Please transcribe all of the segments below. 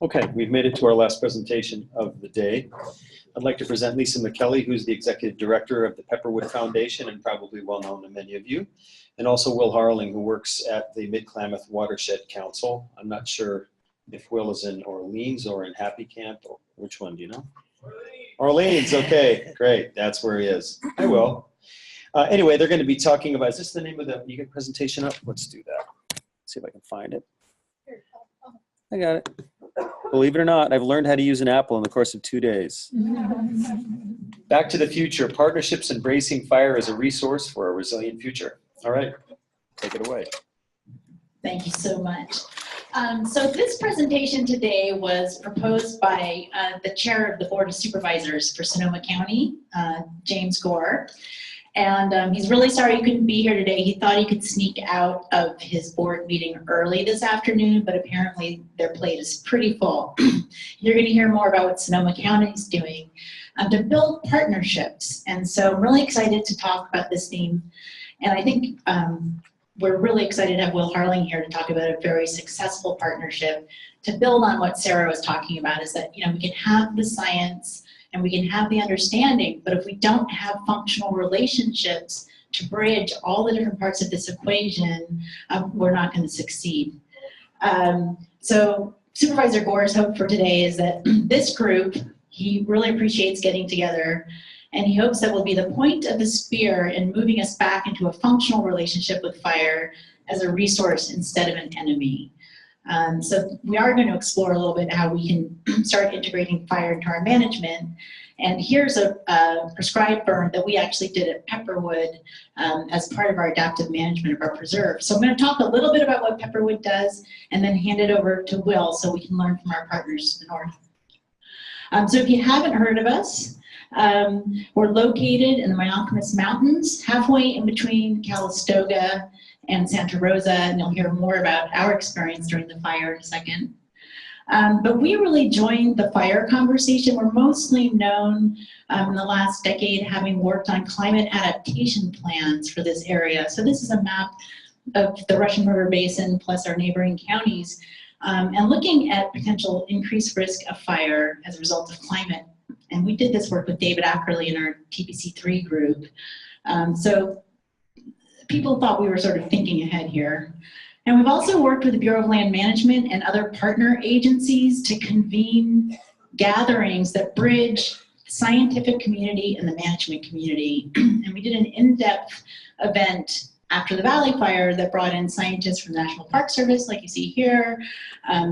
Okay, we've made it to our last presentation of the day. I'd like to present Lisa Miquellee, who's the Executive Director of the Pepperwood Foundation and probably well known to many of you, and also Will Harling, who works at the Mid-Klamath Watershed Council. I'm not sure if Will is in Orleans or in Happy Camp, or which one, do you know? Orleans, okay, great, that's where he is. Hi, Will. Anyway, they're going to be talking about, is this the name of the, you get presentation up? Let's do that. Let's see if I can find it. I got it. Believe it or not, I've learned how to use an Apple in the course of 2 days. Back to the future, partnerships embracing fire as a resource for a resilient future. All right, take it away. Thank you so much. So this presentation today was proposed by the chair of the Board of Supervisors for Sonoma County, James Gore. And he's really sorry he couldn't be here today. He thought he could sneak out of his board meeting early this afternoon, but apparently their plate is pretty full. You're going to hear more about what Sonoma County is doing to build partnerships. And so I'm really excited to talk about this theme. And I think we're really excited to have Will Harling here to talk about a very successful partnership to build on what Sarah was talking about, is that, you know, we can have the science and we can have the understanding, but if we don't have functional relationships to bridge all the different parts of this equation, we're not going to succeed. So Supervisor Gore's hope for today is that this group, he really appreciates getting together, and he hopes that will be the point of the spear in moving us back into a functional relationship with fire as a resource instead of an enemy. So we are going to explore a little bit how we can start integrating fire into our management. And here's a prescribed burn that we actually did at Pepperwood as part of our adaptive management of our preserve. So I'm going to talk a little bit about what Pepperwood does and then hand it over to Will so we can learn from our partners to the north. So if you haven't heard of us, we're located in the Miquellee Mountains, halfway in between Calistoga and Santa Rosa, and you'll hear more about our experience during the fire in a second. But we really joined the fire conversation. We're mostly known in the last decade having worked on climate adaptation plans for this area. So this is a map of the Russian River Basin plus our neighboring counties, and looking at potential increased risk of fire as a result of climate. And we did this work with David Ackerley in our TPC3 group. So people thought we were sort of thinking ahead here. And we've also worked with the Bureau of Land Management and other partner agencies to convene gatherings that bridge the scientific community and the management community. And we did an in-depth event after the Valley Fire that brought in scientists from the National Park Service, like you see here,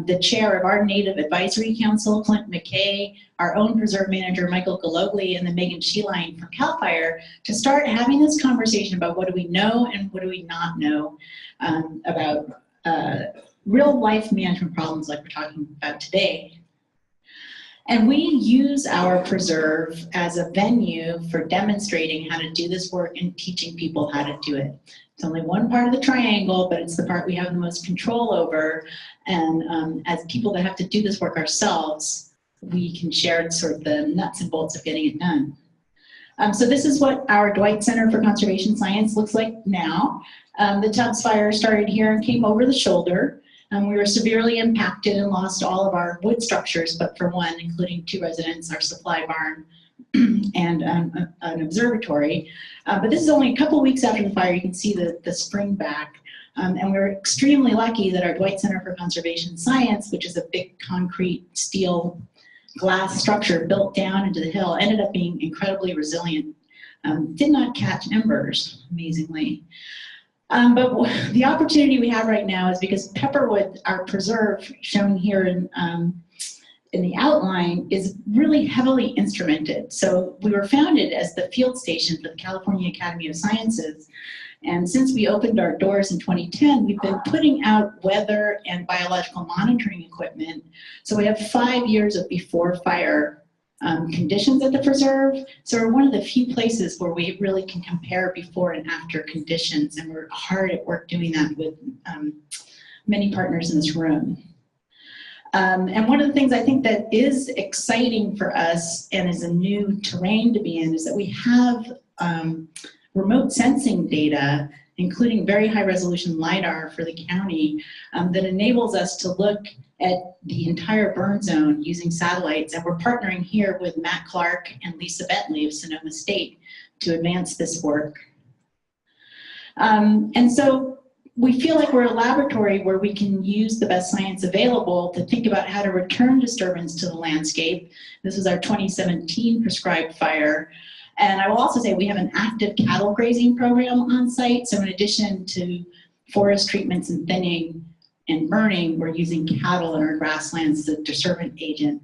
the chair of our Native Advisory Council, Clint McKay, our own preserve manager, Michael Galogli, and then Megan Sheeline from CAL FIRE, to start having this conversation about what do we know and what do we not know about real life management problems like we're talking about today. And we use our preserve as a venue for demonstrating how to do this work and teaching people how to do it. It's only one part of the triangle, but it's the part we have the most control over. And as people that have to do this work ourselves, we can share sort of the nuts and bolts of getting it done. So this is what our Dwight Center for Conservation Science looks like now. The Tubbs Fire started here and came over the shoulder. We were severely impacted and lost all of our wood structures, but for one, including 2 residents, our supply barn, and an observatory. But this is only a couple weeks after the fire. You can see the spring back. And we were extremely lucky that our Dwight Center for Conservation Science, which is a big concrete steel glass structure built down into the hill, ended up being incredibly resilient. Did not catch embers, amazingly. But the opportunity we have right now is because Pepperwood, our preserve shown here in the outline, is really heavily instrumented. So we were founded as the field station for the California Academy of Sciences. And since we opened our doors in 2010, we've been putting out weather and biological monitoring equipment. So we have 5 years of before fire conditions at the preserve. So we're one of the few places where we really can compare before and after conditions. And we're hard at work doing that with many partners in this room. And one of the things I think that is exciting for us and is a new terrain to be in is that we have remote sensing data including very high resolution LiDAR for the county, that enables us to look at the entire burn zone using satellites. And we're partnering here with Matt Clark and Lisa Bentley of Sonoma State to advance this work. And so we feel like we're a laboratory where we can use the best science available to think about how to return disturbance to the landscape. This is our 2017 prescribed fire. And I will also say we have an active cattle grazing program on site. So in addition to forest treatments and thinning and burning, we're using cattle in our grasslands as a disturbance agent.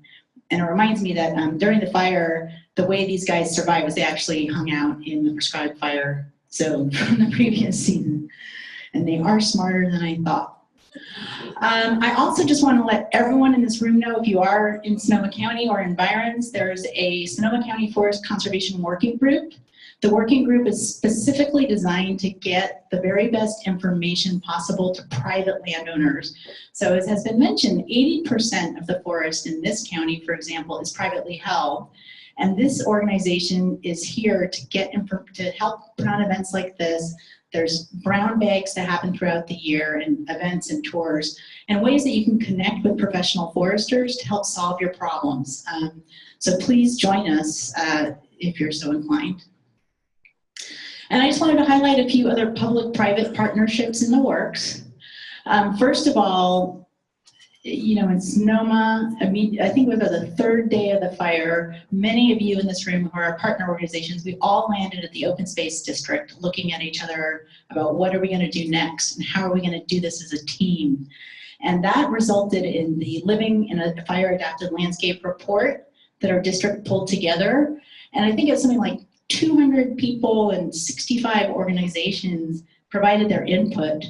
And it reminds me that during the fire, the way these guys survived was they actually hung out in the prescribed fire zone from the previous season. And they are smarter than I thought. I also just want to let everyone in this room know, if you are in Sonoma County or environs, there's a Sonoma County Forest Conservation Working Group. The working group is specifically designed to get the very best information possible to private landowners. So as has been mentioned, 80% of the forest in this county, for example, is privately held. And this organization is here to help put on events like this. There's brown bags that happen throughout the year and events and tours and ways that you can connect with professional foresters to help solve your problems. So please join us if you're so inclined. And I just wanted to highlight a few other public-private partnerships in the works. First of all, you know, in Sonoma, I think we're the third day of the fire. Many of you in this room who are our partner organizations, we all landed at the Open Space District looking at each other about what are we going to do next and how are we going to do this as a team. And that resulted in the Living in a Fire Adapted Landscape report that our district pulled together. And I think it's something like 200 people and 65 organizations provided their input.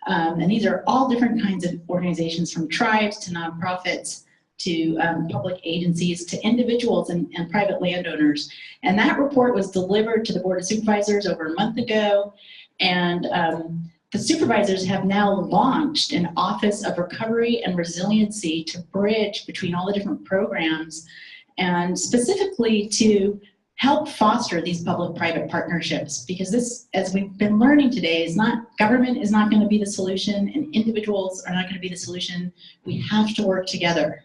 And these are all different kinds of organizations, from tribes to nonprofits to public agencies to individuals and private landowners. And that report was delivered to the Board of Supervisors over a month ago. And the supervisors have now launched an Office of Recovery and Resiliency to bridge between all the different programs and specifically to help foster these public-private partnerships, because this, as we've been learning today, is not, government is not going to be the solution and individuals are not going to be the solution. We have to work together.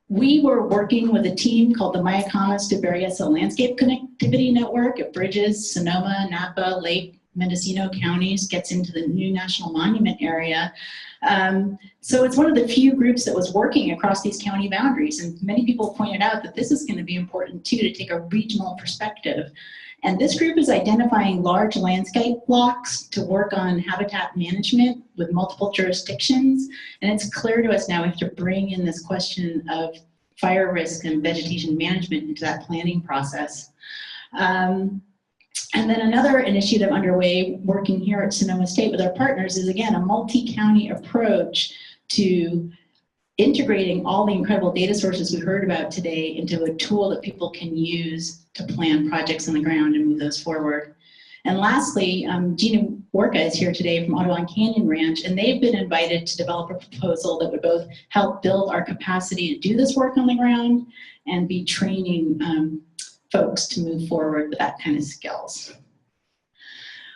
We were working with a team called the Miquellee to Berryessa Landscape Connectivity Network. It bridges Sonoma, Napa, Lake, Mendocino counties, gets into the new National Monument area. So it's one of the few groups that was working across these county boundaries, and many people pointed out that this is going to be important too, to take a regional perspective. And this group is identifying large landscape blocks to work on habitat management with multiple jurisdictions. And it's clear to us now we have to bring in this question of fire risk and vegetation management into that planning process. And then another initiative underway working here at Sonoma State with our partners is, again, a multi-county approach to integrating all the incredible data sources we heard about today into a tool that people can use to plan projects on the ground and move those forward. And lastly, Gina Worka is here today from Audubon Canyon Ranch, and they've been invited to develop a proposal that would both help build our capacity to do this work on the ground and be training folks to move forward with that kind of skills.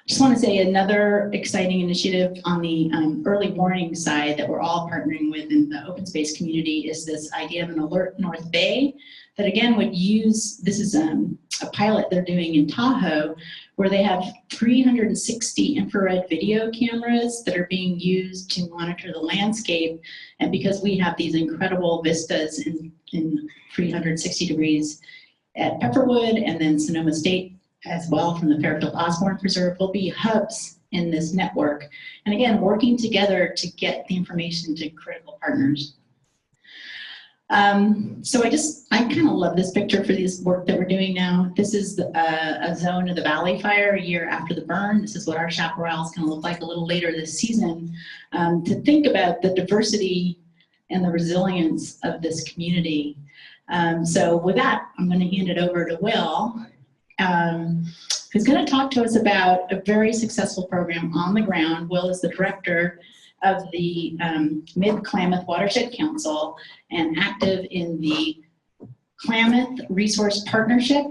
Just want to say another exciting initiative on the early warning side that we're all partnering with in the open space community is this idea of an Alert North Bay that, again, would use, this is a pilot they're doing in Tahoe, where they have 360 infrared video cameras that are being used to monitor the landscape. And because we have these incredible vistas in 360 degrees at Pepperwood and then Sonoma State as well from the Fairfield Osborne Preserve, will be hubs in this network. And again, working together to get the information to critical partners. So I kind of love this picture for this work that we're doing now. This is a zone of the Valley Fire a year after the burn. This is what our chaparral is going to look like a little later this season, to think about the diversity and the resilience of this community. So with that, I'm going to hand it over to Will, who's going to talk to us about a very successful program on the ground. Will is the director of the Mid-Klamath Watershed Council and active in the Klamath Resource Partnership.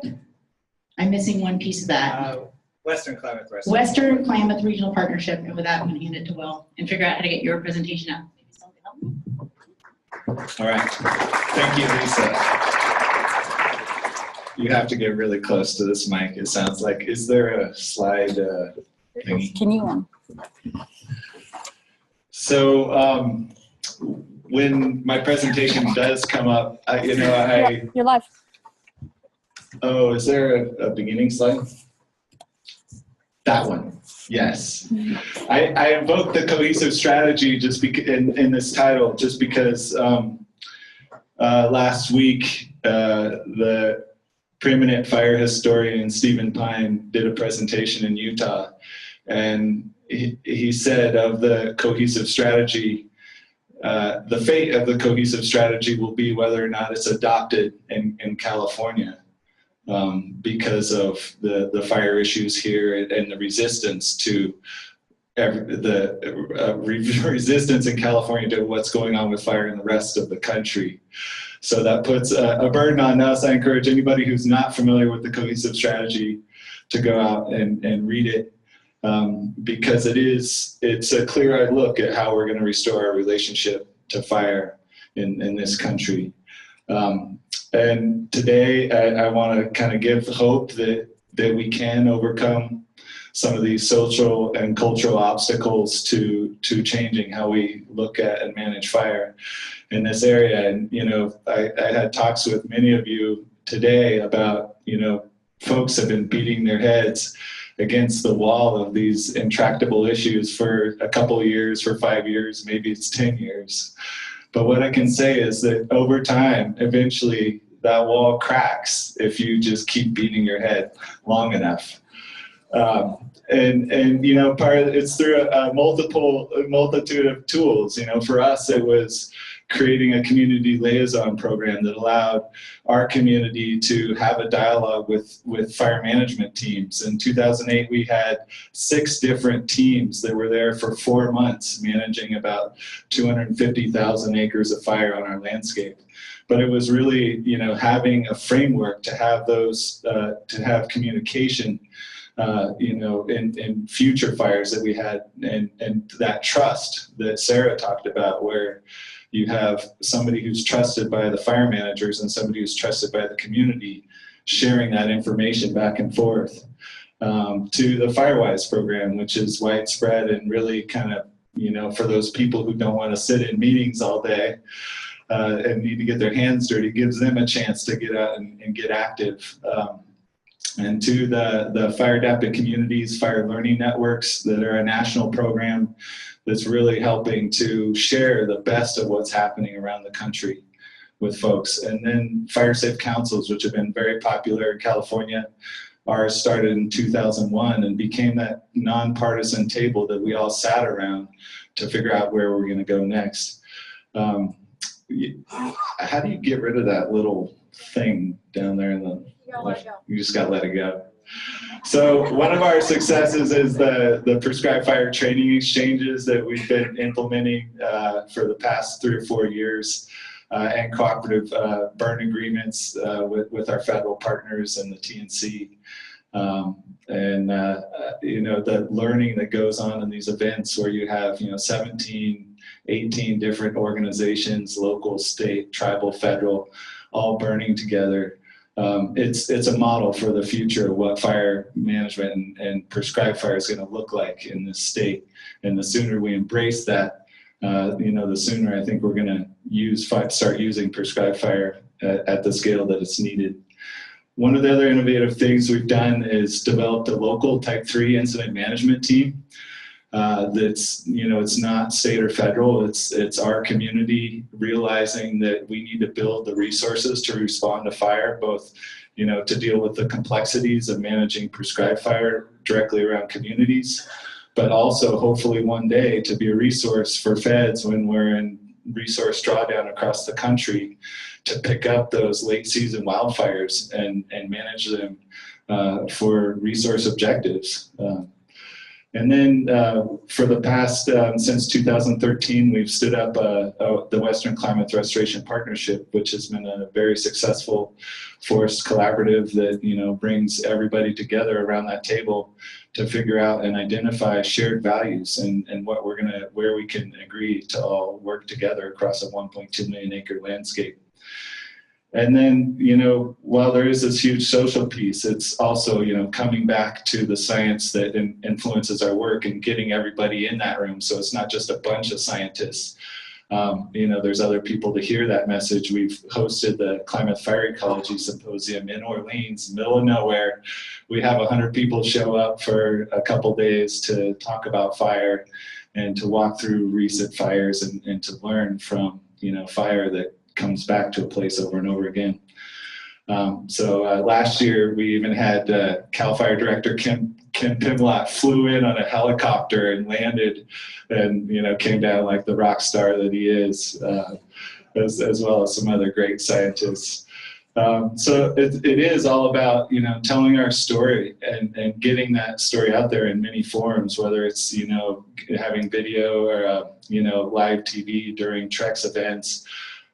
I'm missing one piece of that. Western Klamath River. Western Klamath Regional Partnership. And with that, I'm going to hand it to Will and figure out how to get your presentation up. Maybe someone can help me. All right. Thank you, Lisa. You have to get really close to this mic, it sounds like. Is there a slide thingy? Can you? So when my presentation does come up, You're live. Oh, is there a beginning slide? That one, yes. I invoked the cohesive strategy just in this title just because last week the preeminent fire historian Stephen Pine did a presentation in Utah, and he said of the cohesive strategy, the fate of the cohesive strategy will be whether or not it's adopted in California. Because of the fire issues here and the resistance to resistance in California to what's going on with fire in the rest of the country. So that puts a burden on us. I encourage anybody who's not familiar with the cohesive strategy to go out and read it, because it's a clear-eyed look at how we're going to restore our relationship to fire in this country. And today I want to kind of give hope that we can overcome some of these social and cultural obstacles to changing how we look at and manage fire in this area. And, I had talks with many of you today about, folks have been beating their heads against the wall of these intractable issues for a couple of years, for 5 years, maybe it's 10 years. But what I can say is that over time, eventually that wall cracks if you just keep beating your head long enough. Part of it's through a multitude of tools. For us, it was creating a community liaison program that allowed our community to have a dialogue with fire management teams. In 2008, we had 6 different teams that were there for 4 months, managing about 250,000 acres of fire on our landscape. But it was really, having a framework to have those, to have communication, in future fires that we had, and that trust that Sarah talked about, where you have somebody who's trusted by the fire managers and somebody who's trusted by the community, sharing that information back and forth, to the FireWise program, which is widespread and really kind of, for those people who don't want to sit in meetings all day and need to get their hands dirty, gives them a chance to get out and get active. And to the fire adapted communities, fire learning networks that are a national program that's really helping to share the best of what's happening around the country with folks. And then fire safe councils, which have been very popular in California. Ours started in 2001 and became that nonpartisan table that we all sat around to figure out where we're going to go next. How do you get rid of that little thing down there in the left? You just got to let it go. So one of our successes is the prescribed fire training exchanges that we've been implementing for the past 3 or 4 years, and cooperative burn agreements with our federal partners and the TNC. The learning that goes on in these events where you have 17, 18 different organizations, local, state, tribal, federal, all burning together. It's a model for the future of what fire management and prescribed fire is going to look like in this state. And the sooner we embrace that, the sooner I think we're going to start using prescribed fire at the scale that it's needed. One of the other innovative things we've done is developed a local type 3 incident management team. That's, it's not state or federal, it's our community realizing that we need to build the resources to respond to fire, both, to deal with the complexities of managing prescribed fire directly around communities, but also hopefully one day to be a resource for feds when we're in resource drawdown across the country, to pick up those late season wildfires and manage them for resource objectives. And then for the past, since 2013, we've stood up the Western Klamath Restoration Partnership, which has been a very successful forest collaborative that, you know, brings everybody together around that table to figure out and identify shared values and what we're gonna, where we can agree to all work together across a 1.2 million acre landscape. And then, you know, while there is this huge social piece, it's also, you know, coming back to the science that influences our work and getting everybody in that room. So it's not just a bunch of scientists. You know, there's other people to hear that message. We've hosted the Klamath Fire Ecology Symposium in Orleans, middle of nowhere. We have 100 people show up for a couple days to talk about fire and to walk through recent fires and to learn from, you know, fire that comes back to a place over and over again. So last year we even had CAL FIRE Director Kim Pimlott flew in on a helicopter and landed, and, you know, came down like the rock star that he is, as well as some other great scientists. So it is all about, you know, telling our story and getting that story out there in many forms, whether it's, you know, having video or, you know, live TV during Trex events,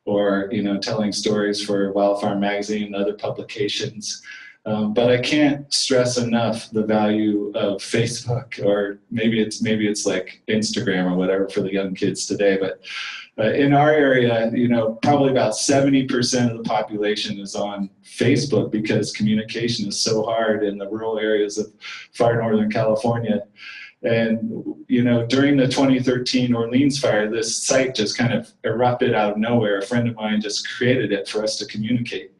or, you know, telling stories for Wildfire Magazine and other publications. But I can't stress enough the value of Facebook, or maybe it's like Instagram or whatever for the young kids today. But in our area, you know, probably about 70% of the population is on Facebook because communication is so hard in the rural areas of far northern California. And, you know, during the 2013 Orleans fire, this site just kind of erupted out of nowhere. A friend of mine just created it for us to communicate.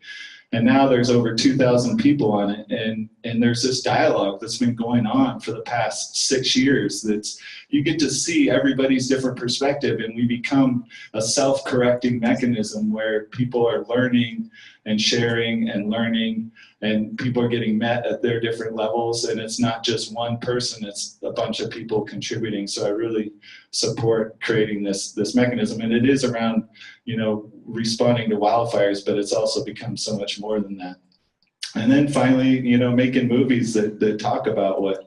And now there's over 2,000 people on it. And there's this dialogue that's been going on for the past 6 years. That's, you get to see everybody's different perspective, and we become a self-correcting mechanism where people are learning and sharing and learning, and people are getting met at their different levels. And it's not just one person, it's a bunch of people contributing. So I really support creating this mechanism. And it is around, you know, responding to wildfires, but it's also become so much more than that. And then finally, you know, making movies that talk about what,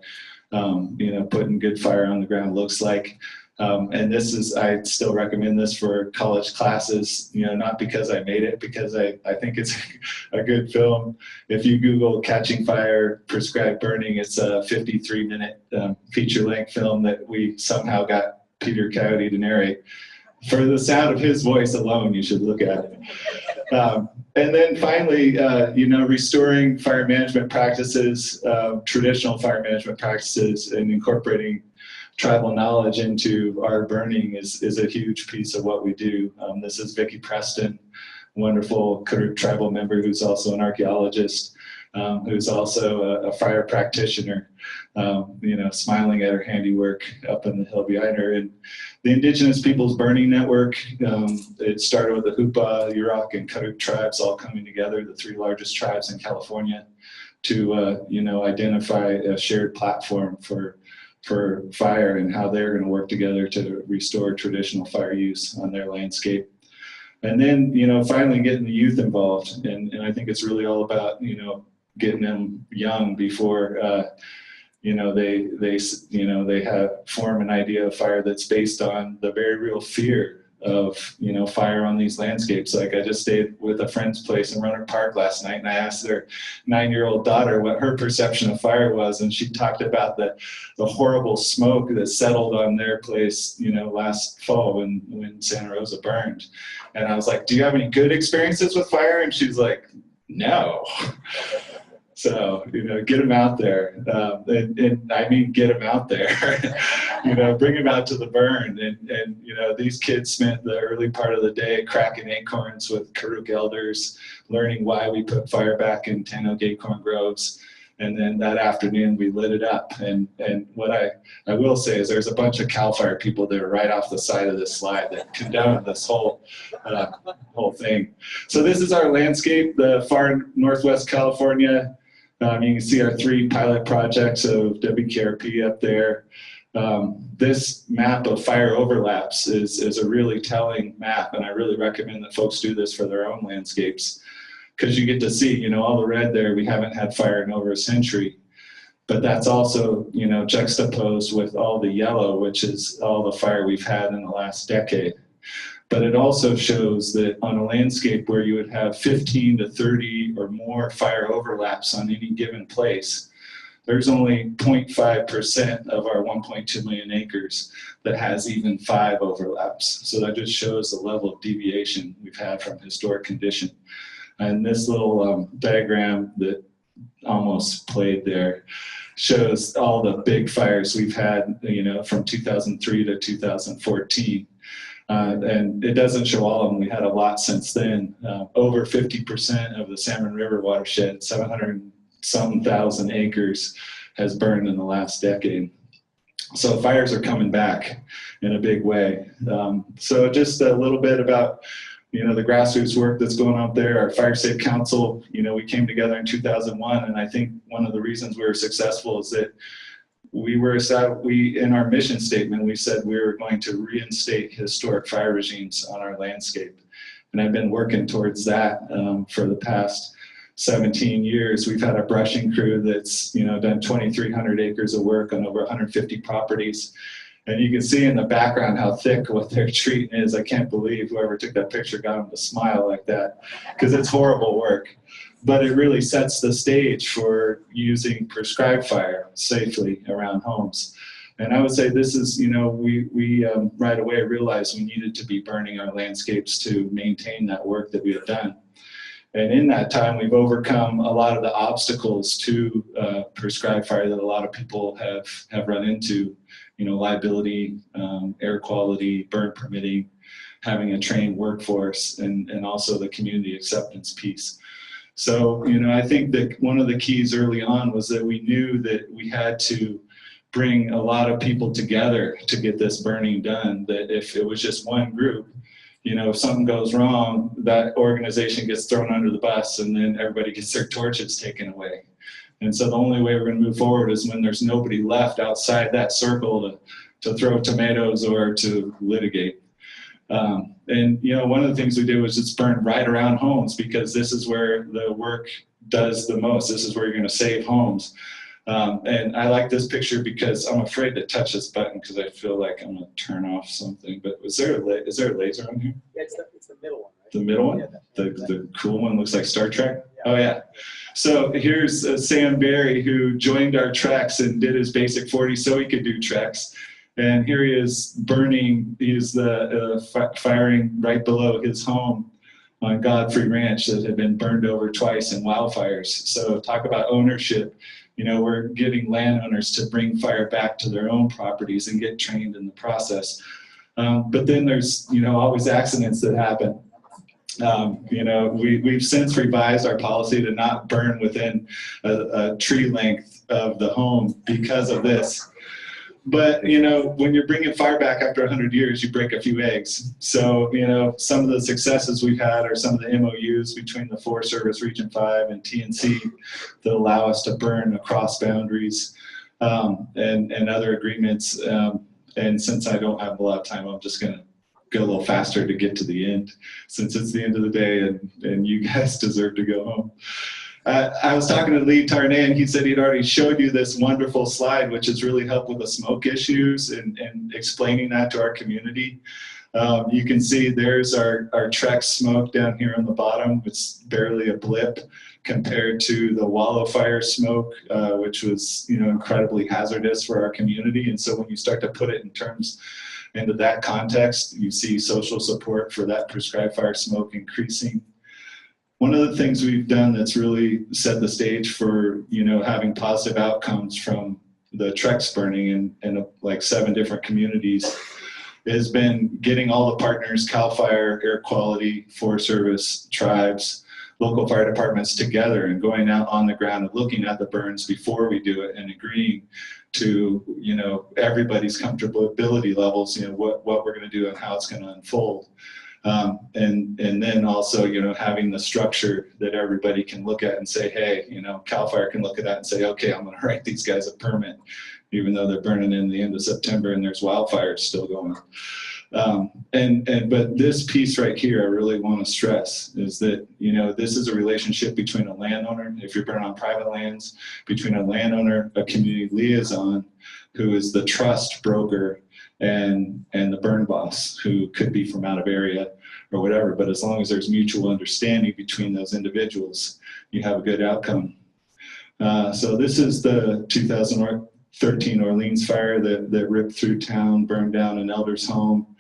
you know, putting good fire on the ground looks like. And this is, I still recommend this for college classes, you know, not because I made it, because I think it's a good film. If you Google Catching Fire, Prescribed Burning, it's a 53-minute feature-length film that we somehow got Peter Coyote to narrate. For the sound of his voice alone, you should look at it. And then finally, you know, restoring fire management practices, traditional fire management practices, and incorporating tribal knowledge into our burning is a huge piece of what we do. This is Vicki Preston, wonderful Karuk tribal member who's also an archaeologist, who's also a fire practitioner, you know, smiling at her handiwork up in the hill behind her. And the Indigenous Peoples Burning Network, it started with the Hupa, Yurok, and Karuk tribes all coming together, the 3 largest tribes in California, to, you know, identify a shared platform for fire and how they're going to work together to restore traditional fire use on their landscape. And then, you know, finally getting the youth involved. And I think it's really all about, you know, getting them young before, you know, they form an idea of fire that's based on the very real fear of, you know, fire on these landscapes. Like, I just stayed with a friend's place in Runner Park last night, and I asked their 9-year-old daughter what her perception of fire was, and she talked about the horrible smoke that settled on their place, you know, last fall when Santa Rosa burned. And I was like, do you have any good experiences with fire? And she's like, no. So, you know, get them out there. And I mean, get them out there, you know, bring them out to the burn. And, you know, these kids spent the early part of the day cracking acorns with Karuk elders, learning why we put fire back in Tan Oak acorn groves. And then that afternoon we lit it up. And what I will say is there's a bunch of CAL FIRE people that are right off the side of this slide that condone this whole thing. So this is our landscape, the far northwest California. You can see our 3 pilot projects of WKRP up there. This map of fire overlaps is a really telling map, and I really recommend that folks do this for their own landscapes, because you get to see, you know, all the red there, we haven't had fire in over a century. But that's also, you know, juxtaposed with all the yellow, which is all the fire we've had in the last decade. But it also shows that on a landscape where you would have 15 to 30 or more fire overlaps on any given place, there's only 0.5% of our 1.2 million acres that has even 5 overlaps. So that just shows the level of deviation we've had from historic condition. And this little diagram that almost played there shows all the big fires we've had, you know, from 2003 to 2014. And it doesn't show all of them. We had a lot since then. Over 50% of the Salmon River watershed, 700-some thousand acres, has burned in the last decade. So fires are coming back in a big way. So just a little bit about, you know, the grassroots work that's going on there. Our Fire Safe Council, you know, we came together in 2001, and I think one of the reasons we were successful is that we in our mission statement, we said we were going to reinstate historic fire regimes on our landscape. And I've been working towards that for the past 17 years. We've had a brushing crew that's, you know, done 2,300 acres of work on over 150 properties. And you can see in the background how thick what they're treating is. I can't believe whoever took that picture got them to smile like that, because it's horrible work. But it really sets the stage for using prescribed fire safely around homes. And I would say this is, you know, we right away realized we needed to be burning our landscapes to maintain that work that we had done. And in that time, we've overcome a lot of the obstacles to prescribed fire that a lot of people have run into, you know, liability, air quality, burn permitting, having a trained workforce, and also the community acceptance piece. So, you know, I think that one of the keys early on was that we knew that we had to bring a lot of people together to get this burning done, that if it was just one group, you know, if something goes wrong, that organization gets thrown under the bus and then everybody gets their torches taken away. And so the only way we're going to move forward is when there's nobody left outside that circle to throw tomatoes or to litigate. And, you know, one of the things we did was just burn right around homes, because this is where the work does the most. This is where you're going to save homes. And I like this picture because I'm afraid to touch this button because I feel like I'm going to turn off something. But is there a laser on here? Yeah, it's the middle one, right? The middle one? Yeah, The cool one looks like Star Trek? Yeah. Oh, yeah. So here's Sam Berry, who joined our treks and did his basic 40 so he could do treks. And here he is burning. He's firing right below his home on Godfrey Ranch that had been burned over twice in wildfires. So talk about ownership. You know, we're getting landowners to bring fire back to their own properties and get trained in the process. But then there's, you know, always accidents that happen. You know, we've since revised our policy to not burn within a tree length of the home because of this. But, you know, when you're bringing fire back after 100 years, you break a few eggs. So, you know, some of the successes we've had are some of the MOUs between the Forest Service Region 5 and TNC that allow us to burn across boundaries, and other agreements. And since I don't have a lot of time, I'm just going to go a little faster to get to the end, since it's the end of the day and you guys deserve to go home. I was talking to Lee Tarnay, and he said he'd already showed you this wonderful slide, which has really helped with the smoke issues and explaining that to our community. You can see there's our Trex smoke down here on the bottom. It's barely a blip compared to the wallow fire smoke, which was, you know, incredibly hazardous for our community. And so when you start to put it into that context, you see social support for that prescribed fire smoke increasing. One of the things we've done that's really set the stage for, you know, having positive outcomes from the Trex burning in like 7 different communities has been getting all the partners, CAL FIRE, Air Quality, Forest Service, tribes, local fire departments together and going out on the ground and looking at the burns before we do it and agreeing to, you know, everybody's comfortability levels, you know, what we're going to do and how it's going to unfold. And then also, you know, having the structure that everybody can look at and say, hey, you know, CAL FIRE can look at that and say, okay, I'm going to write these guys a permit, even though they're burning in the end of September and there's wildfires still going. But this piece right here, I really want to stress is that, you know, this is a relationship between a landowner, if you're burning on private lands, between a landowner, a community liaison, who is the trust broker, and the burn boss, who could be from out of area or whatever. But as long as there's mutual understanding between those individuals, you have a good outcome. So this is the 2013 Orleans fire that ripped through town, burned down an elder's home.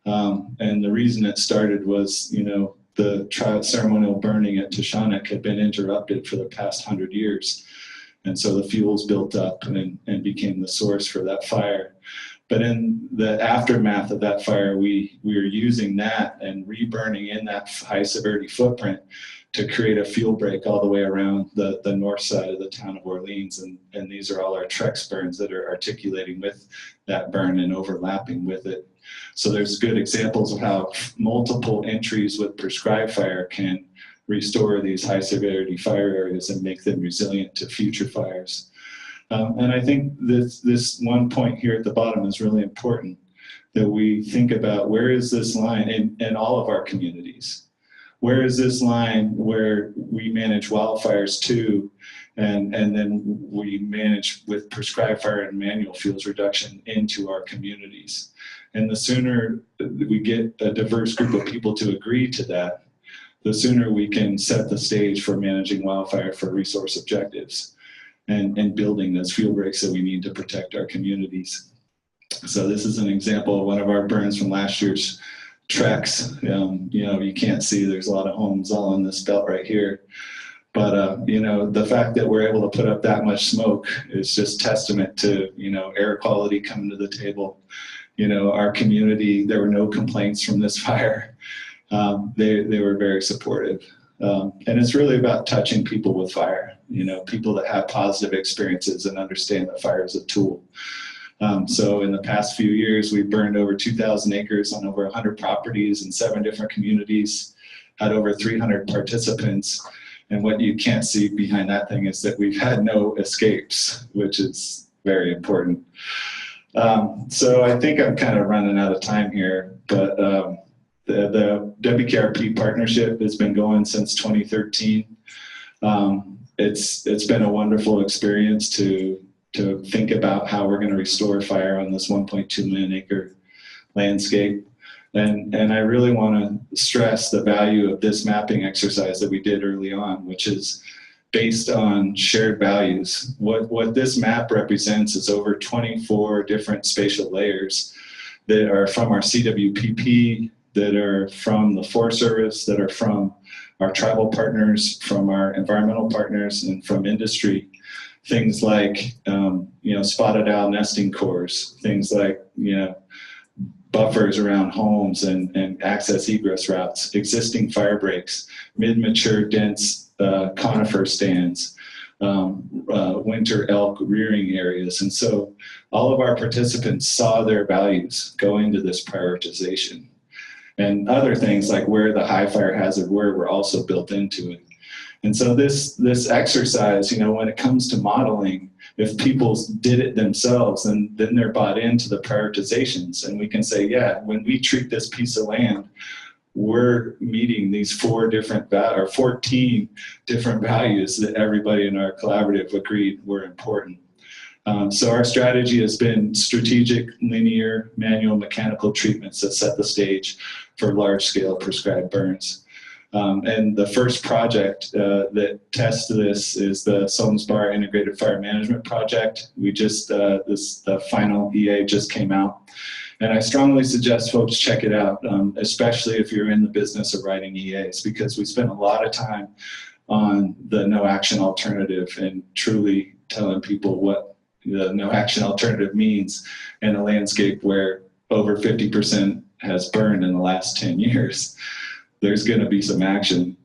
And the reason it started was, you know, the ceremonial burning at Tashanek had been interrupted for the past 100 years. And so the fuels built up and became the source for that fire. But in the aftermath of that fire, we were using that and reburning in that high severity footprint to create a fuel break all the way around the north side of the town of Orleans. And these are all our Trex burns that are articulating with that burn and overlapping with it. So there's good examples of how multiple entries with prescribed fire can restore these high severity fire areas and make them resilient to future fires. And I think this one point here at the bottom is really important, that we think about where is this line in all of our communities. Where is this line where we manage wildfires too, and then we manage with prescribed fire and manual fuels reduction into our communities. And the sooner we get a diverse group of people to agree to that, the sooner we can set the stage for managing wildfire for resource objectives and building those fuel breaks that we need to protect our communities. So this is an example of one of our burns from last year's Trex. You know, you can't see, there's a lot of homes all on this belt right here. But, you know, the fact that we're able to put up that much smoke is just testament to, you know, air quality coming to the table. You know, our community, there were no complaints from this fire. They were very supportive. And it's really about touching people with fire, you know, people that have positive experiences and understand that fire is a tool. So in the past few years, we've burned over 2,000 acres on over 100 properties in 7 different communities, had over 300 participants. And what you can't see behind that thing is that we've had no escapes, which is very important. So I think I'm kind of running out of time here, but the WKRP partnership has been going since 2013. It's been a wonderful experience to think about how we're going to restore fire on this 1.2 million acre landscape. And I really want to stress the value of this mapping exercise that we did early on, which is based on shared values. What this map represents is over 24 different spatial layers that are from our CWPP, that are from the Forest Service, that are from our tribal partners, from our environmental partners, and from industry. Things like, you know, spotted owl nesting cores, things like, you know, buffers around homes and access egress routes, existing fire breaks, mid-mature dense conifer stands, winter elk rearing areas. And so all of our participants saw their values go into this prioritization. And other things like where the high fire hazard were also built into it. And so this exercise, you know, when it comes to modeling, if people did it themselves, then they're bought into the prioritizations. And we can say, yeah, when we treat this piece of land, we're meeting these 14 different values that everybody in our collaborative agreed were important. So our strategy has been strategic, linear, manual, mechanical treatments that set the stage for large-scale prescribed burns. And the first project that tests this is the Somes Bar Integrated Fire Management Project. We just, the final EA just came out. And I strongly suggest folks check it out, especially if you're in the business of writing EAs, because we spent a lot of time on the no action alternative and truly telling people what the no action alternative means in a landscape where over 50% has burned in the last 10 years. There's going to be some action.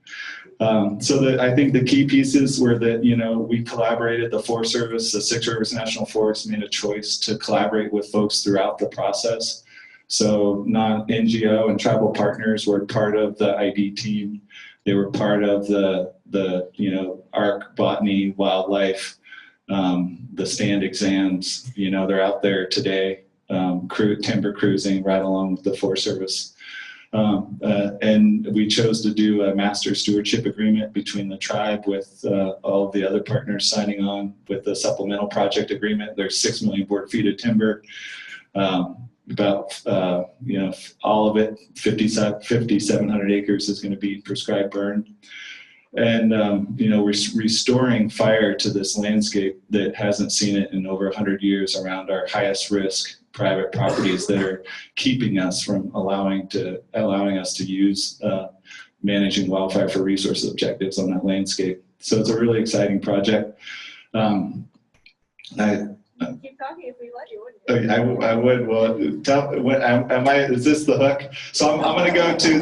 I think the key pieces were that, you know, we collaborated, the Forest Service, the Six Rivers National Forest made a choice to collaborate with folks throughout the process. So non-NGO and tribal partners were part of the ID team. They were part of the you know, ARC, botany, wildlife, the stand exams, you know, they're out there today. timber cruising right along with the Forest Service. And we chose to do a master stewardship agreement between the tribe with all of the other partners signing on with the supplemental project agreement. There's 6 million board feet of timber, about, all of it, 5,700 acres is going to be prescribed burn. And, we're restoring fire to this landscape that hasn't seen it in over 100 years around our highest risk private properties that are keeping us from allowing us to use managing wildfire for resource objectives on that landscape. So it's a really exciting project. Keep talking if we let you, wouldn't you? I would. Well, is this the hook? So I'm going to go to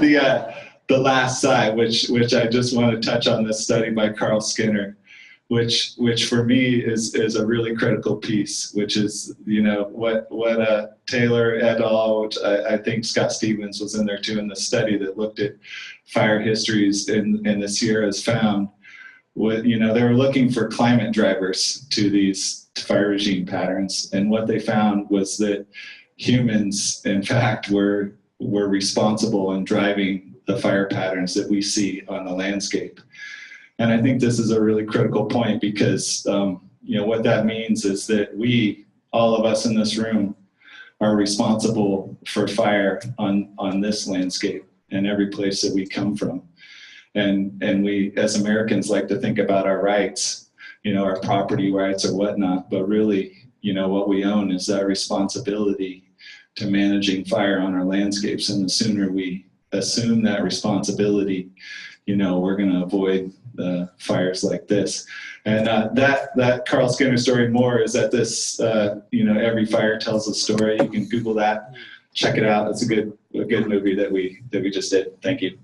the last slide, which I just want to touch on this study by Carl Skinner, which for me is a really critical piece, which is, what Taylor et al., which I think Scott Stevens was in there too in the study that looked at fire histories in the Sierras found. They were looking for climate drivers to these fire regime patterns, and what they found was that humans, in fact, were responsible in driving the fire patterns that we see on the landscape. And I think this is a really critical point because, what that means is that all of us in this room, are responsible for fire on this landscape and every place that we come from. And we, as Americans, like to think about our rights, our property rights or whatnot, but really, what we own is that responsibility to managing fire on our landscapes. And the sooner we assume that responsibility, we're going to avoid fires like this. And that Carl Skinner story more is that this, every fire tells a story. You can Google that, check it out. It's a good movie that we just did. Thank you.